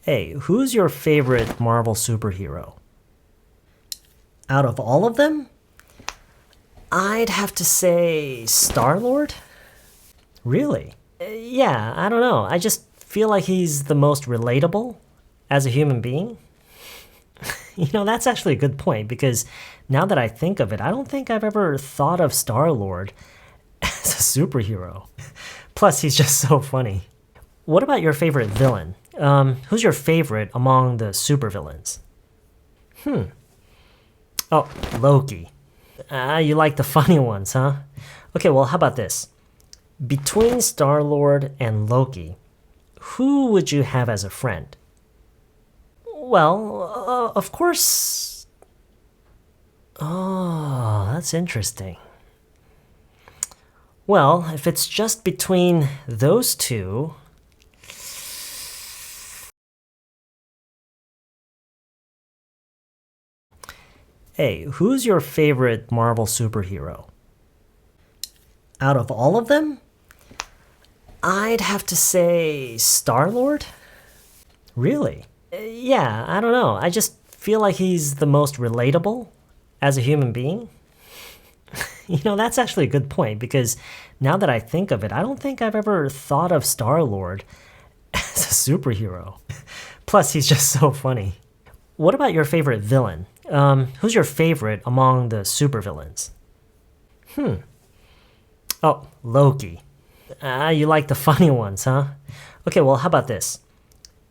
Hey, who's your favorite Marvel superhero? Out of all of them, I'd have to say Star-Lord? Really? Yeah, I don't know. I just feel like he's the most relatable as a human being. That's actually a good point because now that I think of it, I don't think I've ever thought of Star-Lord as a superhero. Plus, he's just so funny. What about your favorite villain? Who's your favorite among the supervillains? Oh, Loki. You like the funny ones, huh? Okay, well, how about this? Between Star-Lord and Loki, who would you have as a friend? Well, of course... Oh, that's interesting. Well, if it's just between those two... Hey, who's your favorite Marvel superhero? Out of all of them, I'd have to say Star-Lord? Really? Yeah, I don't know. I just feel like he's the most relatable as a human being. That's actually a good point because now that I think of it, I don't think I've ever thought of Star-Lord as a superhero. Plus, he's just so funny. What about your favorite villain? Who's your favorite among the supervillains? Oh, Loki. You like the funny ones, huh? Okay, well, how about this?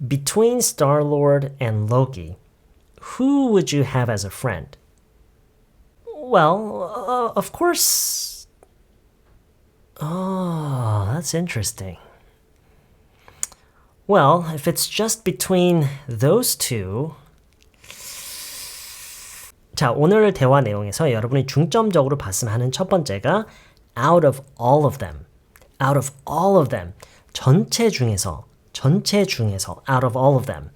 Between Star-Lord and Loki, who would you have as a friend? Well, of course... Oh, that's interesting. Well, if it's just between those two... 자, 오늘 대화 내용에서 여러분이 중점적으로 봤으면 하는 첫 번째가 out of all of them. out of all of them. 전체 중에서 out of all of them.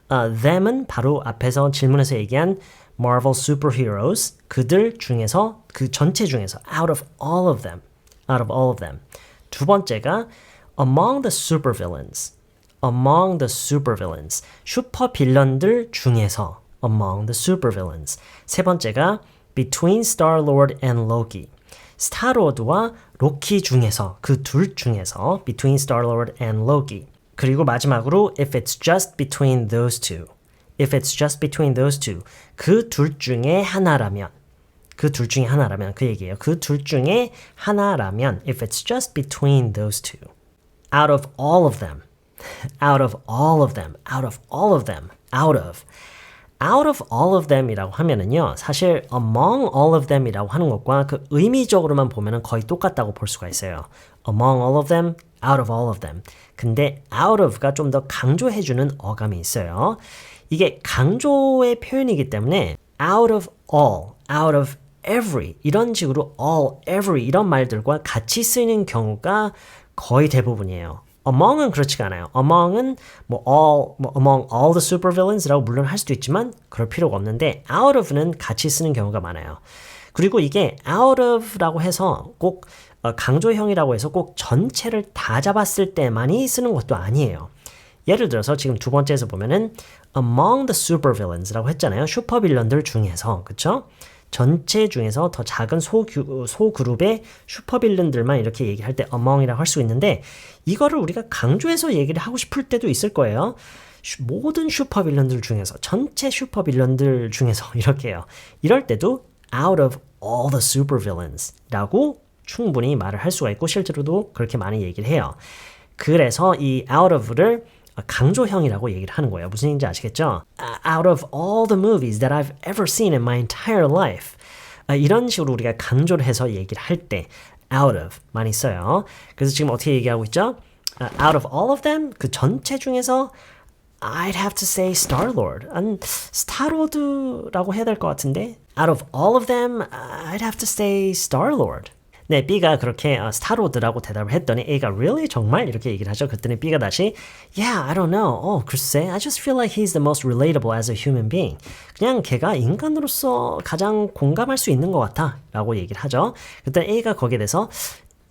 them은 바로 앞에서 질문에서 얘기한 Marvel superheroes, 그들 중에서, 그 전체 중에서 out of all of them. out of all of them. 두 번째가 among the supervillains. among the supervillains. 슈퍼 빌런들 중에서 among the supervillains. 세 번째가 between Star-Lord and Loki. 스타로드와 로키 중에서, 그 둘 중에서 between Star-Lord and Loki. 그리고 마지막으로 if it's just between those two. if it's just between those two. 그 둘 중에 하나라면. 그 둘 중에 하나라면 그 얘기예요. 그 둘 중에 하나라면 if it's just between those two. out of all of them. out of all of them. out of all of them. out of all of them이라고 하면은요, 사실 among all of them이라고 하는 것과 그 의미적으로만 보면은 거의 똑같다고 볼 수가 있어요. among all of them, out of all of them. 근데 out of가 좀 더 강조해주는 어감이 있어요. 이게 강조의 표현이기 때문에 out of all, out of every 이런 식으로 all, every 이런 말들과 같이 쓰이는 경우가 거의 대부분이에요. among은 그렇지가 않아요. among은 among all the supervillains라고 물론 할 수도 있지만 그럴 필요가 없는데 out of는 같이 쓰는 경우가 많아요. 그리고 이게 out of라고 해서 꼭 강조형이라고 해서 꼭 전체를 다 잡았을 때만이 쓰는 것도 아니에요. 예를 들어서 지금 두 번째에서 보면은 among the supervillains라고 했잖아요. 슈퍼빌런들 중에서, 그쵸? 전체 중에서 더 작은 소그룹의 슈퍼빌런들만 이렇게 얘기할 때 among이라고 할 수 있는데 이거를 우리가 강조해서 얘기를 하고 싶을 때도 있을 거예요. 모든 슈퍼빌런들 중에서, 전체 슈퍼빌런들 중에서 이렇게 해요. 이럴 때도 out of all the supervillains 라고 충분히 말을 할 수가 있고 실제로도 그렇게 많이 얘기를 해요. 그래서 이 out of를 강조형이라고 얘기를 하는 거예요. 무슨 얘기인지 아시겠죠? Out of all the movies that I've ever seen in my entire life. 이런 식으로 우리가 강조를 해서 얘기를 할 때 out of 많이 써요. 그래서 지금 어떻게 얘기하고 있죠? Out of all of them, 그 전체 중에서 I'd have to say Star-Lord. 스타로드라고 해야 될 것 같은데 Out of all of them, I'd have to say Star-Lord. 네, B가 그렇게 스타로드라고 대답을 했더니 A가 really? 정말? 이렇게 얘기를 하죠. 그랬더니 B가 다시 Yeah, I don't know. 글쎄, I just feel like he's the most relatable as a human being. 그냥 걔가 인간으로서 가장 공감할 수 있는 것 같아 라고 얘기를 하죠. 그때 A가 거기에 대해서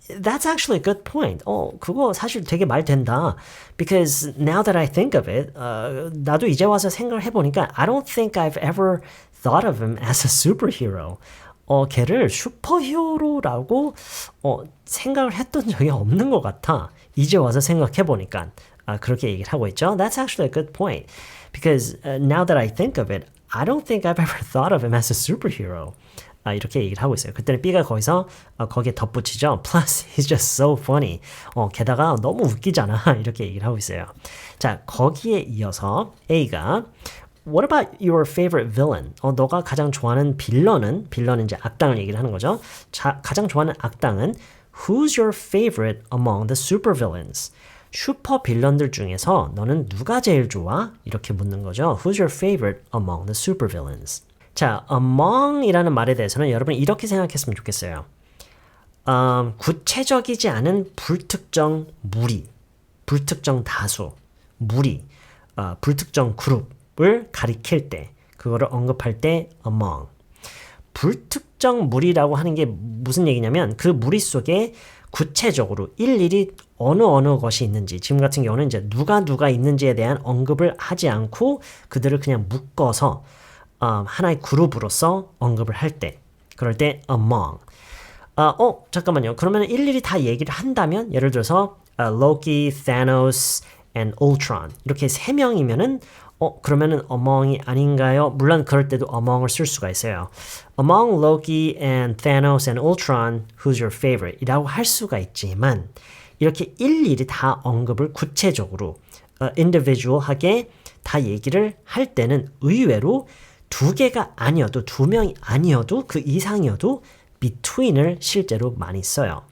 That's actually a good point. 그거 사실 되게 말 된다. Because now that I think of it, 나도 이제 와서 생각을 해보니까 I don't think I've ever thought of him as a superhero. 걔를 슈퍼히어로라고 생각을 했던 적이 없는 것 같아. 이제 와서 생각해보니까 그렇게 얘기를 하고 있죠. That's actually a good point. Because now that I think of it, I don't think I've ever thought of him as a superhero. 이렇게 얘기를 하고 있어요. 그때는 B가 거기서 거기에 덧붙이죠. Plus, he's just so funny. 게다가 너무 웃기잖아. 이렇게 얘기를 하고 있어요. 자, 거기에 이어서 A가 What about your favorite villain? 너가 가장 좋아하는 빌런은 이제 악당을 얘기를 하는 거죠. 가장 좋아하는 악당은 Who's your favorite among the supervillains? 슈퍼 빌런들 중에서 너는 누가 제일 좋아? 이렇게 묻는 거죠. Who's your favorite among the supervillains? 자, among이라는 말에 대해서는 여러분 이렇게 생각했으면 좋겠어요. 구체적이지 않은 불특정 무리, 불특정 다수, 무리, 불특정 그룹을 가리킬 때, 그거를 언급할 때 among. 불특정 무리라고 하는 게 무슨 얘기냐면 그 무리 속에 구체적으로 일일이 어느 것이 있는지, 지금 같은 경우는 이제 누가 있는지에 대한 언급을 하지 않고 그들을 그냥 묶어서 하나의 그룹으로서 언급을 할 때, 그럴 때 among. 잠깐만요. 그러면 일일이 다 얘기를 한다면 예를 들어서 Loki, Thanos, and Ultron 이렇게 세 명이면은 그러면은 among이 아닌가요? 물론 그럴 때도 among을 쓸 수가 있어요. Among Loki and Thanos and Ultron, who's your favorite? 이라고 할 수가 있지만 이렇게 일일이 다 언급을 구체적으로 individual하게 다 얘기를 할 때는 의외로 두 개가 아니어도 두 명이 아니어도 그 이상이어도 between을 실제로 많이 써요.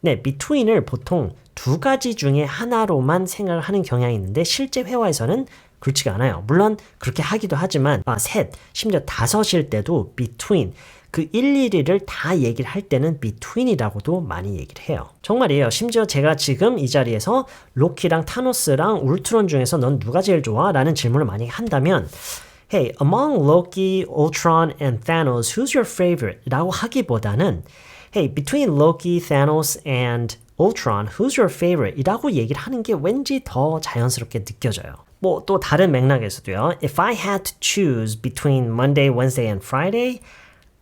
네, between을 보통 두 가지 중에 하나로만 생각을 하는 경향이 있는데 실제 회화에서는 그렇지가 않아요. 물론 그렇게 하기도 하지만 셋, 심지어 다섯일 때도 between 그 일일이를 다 얘기를 할 때는 between이라고도 많이 얘기를 해요. 정말이에요. 심지어 제가 지금 이 자리에서 로키랑 타노스랑 울트론 중에서 넌 누가 제일 좋아? 라는 질문을 많이 한다면 Hey, among Loki, Ultron, and Thanos, who's your favorite? 라고 하기보다는 Hey, between Loki, Thanos, and Ultron, who's your favorite? 이라고 얘기를 하는 게 왠지 더 자연스럽게 느껴져요. 뭐 또 다른 맥락에서도요. If I had to choose between Monday, Wednesday, and Friday,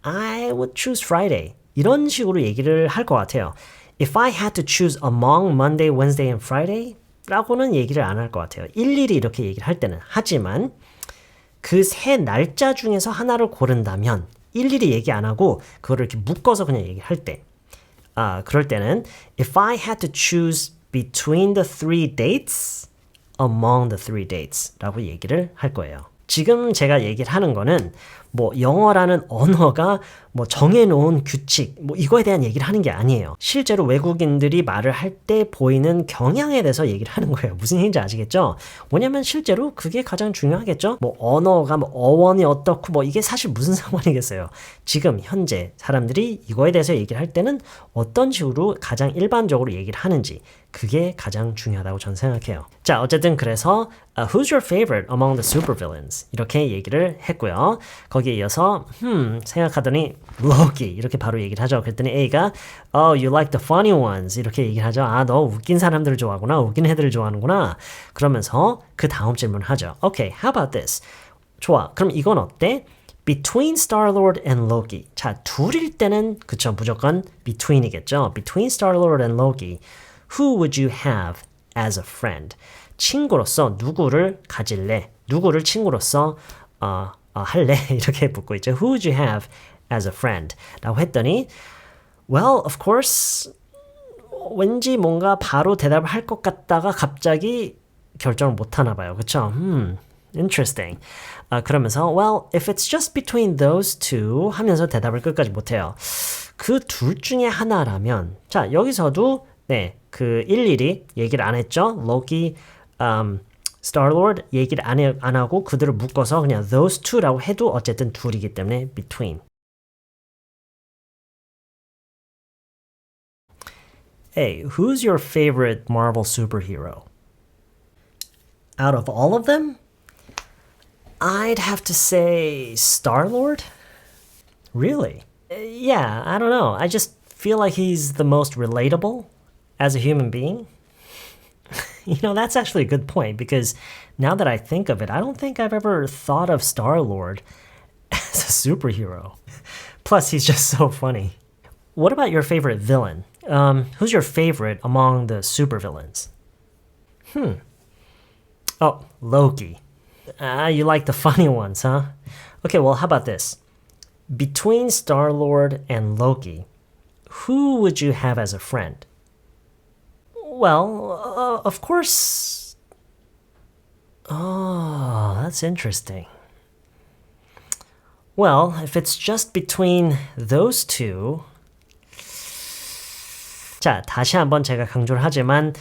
I would choose Friday. 이런 식으로 얘기를 할 것 같아요. If I had to choose among Monday, Wednesday, and Friday, 라고는 얘기를 안 할 것 같아요. 일일이 이렇게 얘기를 할 때는. 하지만 그 세 날짜 중에서 하나를 고른다면 일일이 얘기 안 하고 그거를 이렇게 묶어서 그냥 얘기할 때 그럴 때는 If I had to choose between the three dates, among the three dates 라고 얘기를 할 거예요. 지금 제가 얘기를 하는 거는 뭐 영어라는 언어가 뭐 정해놓은 규칙 뭐 이거에 대한 얘기를 하는 게 아니에요. 실제로 외국인들이 말을 할 때 보이는 경향에 대해서 얘기를 하는 거예요. 무슨 얘기인지 아시겠죠? 뭐냐면 실제로 그게 가장 중요하겠죠? 뭐 언어가 뭐 어원이 어떻고 뭐 이게 사실 무슨 상관이겠어요. 지금 현재 사람들이 이거에 대해서 얘기를 할 때는 어떤 식으로 가장 일반적으로 얘기를 하는지 그게 가장 중요하다고 저는 생각해요. 자, 어쨌든 그래서 Who's your favorite among the supervillains? 이렇게 얘기를 했고요. 거기에 이어서 생각하더니 Loki 이렇게 바로 얘기를 하죠. 그랬더니 A가 Oh, you like the funny ones 이렇게 얘기를 하죠. 너 웃긴 사람들을 좋아하구나. 웃긴 애들을 좋아하는구나. 그러면서 그 다음 질문을 하죠. Okay, how about this? 좋아. 그럼 이건 어때? Between Star-Lord and Loki. 자, 둘일 때는 그쵸 무조건 between이겠죠. Between Star-Lord and Loki. Who would you have as a friend? 친구로서 누구를 가질래? 누구를 친구로서 할래? 이렇게 묻고 있죠. Who would you have as a friend? 라고 했더니 Well, of course 왠지 뭔가 바로 대답을 할 것 같다가 갑자기 결정을 못 하나 봐요. 그쵸? Interesting. 그러면서 Well, if it's just between those two 하면서 대답을 끝까지 못 해요. 그 둘 중에 하나라면 자, 여기서도 네, 그 일일이 얘기를 안 했죠. 로키, Star-Lord 얘기를 안 하고 그들을 묶어서 그냥 those two라고 해도 어쨌든 둘이기 때문에 between. Hey, who's your favorite Marvel superhero? Out of all of them? I'd have to say Star-Lord? Really? Yeah, I don't know. I just feel like he's the most relatable as a human being? You know, that's actually a good point because now that I think of it, I don't think I've ever thought of Star-Lord as a superhero. Plus, he's just so funny. What about your favorite villain? Who's your favorite among the supervillains? Oh, Loki. You like the funny ones, huh? Okay, well, how about this? Between Star-Lord and Loki, who would you have as a friend? Well, of course... Oh, that's interesting. Well, if it's just between those two... 자, 다시 한번 제가 강조를 하지만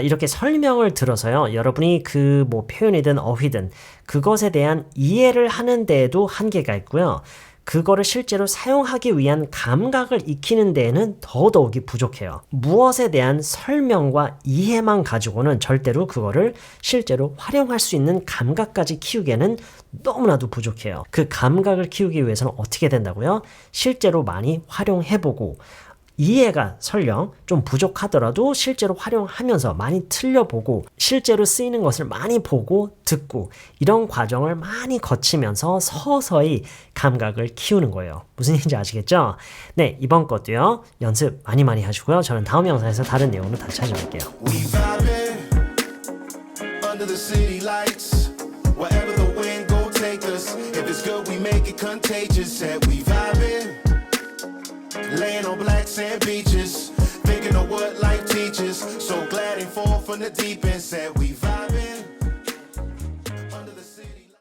이렇게 설명을 들어서요. 여러분이 그 뭐 표현이든 어휘든 그것에 대한 이해를 하는 데에도 한계가 있고요. 그거를 실제로 사용하기 위한 감각을 익히는 데에는 더더욱이 부족해요. 무엇에 대한 설명과 이해만 가지고는 절대로 그거를 실제로 활용할 수 있는 감각까지 키우기에는 너무나도 부족해요. 그 감각을 키우기 위해서는 어떻게 된다고요? 실제로 많이 활용해보고 이해가 설령 좀 부족하더라도 실제로 활용하면서 많이 틀려보고 실제로 쓰이는 것을 많이 보고 듣고 이런 과정을 많이 거치면서 서서히 감각을 키우는 거예요. 무슨 얘기인지 아시겠죠? 네, 이번 것도요. 연습 많이 하시고요. 저는 다음 영상에서 다른 내용으로 다시 찾아올게요. Under the city lights, wherever the wind go take us. If it's good, we make it contagious. And we vibing. Laying on black sand beaches, thinking of what life teaches. So glad and fall from the deep end. Said we vibing.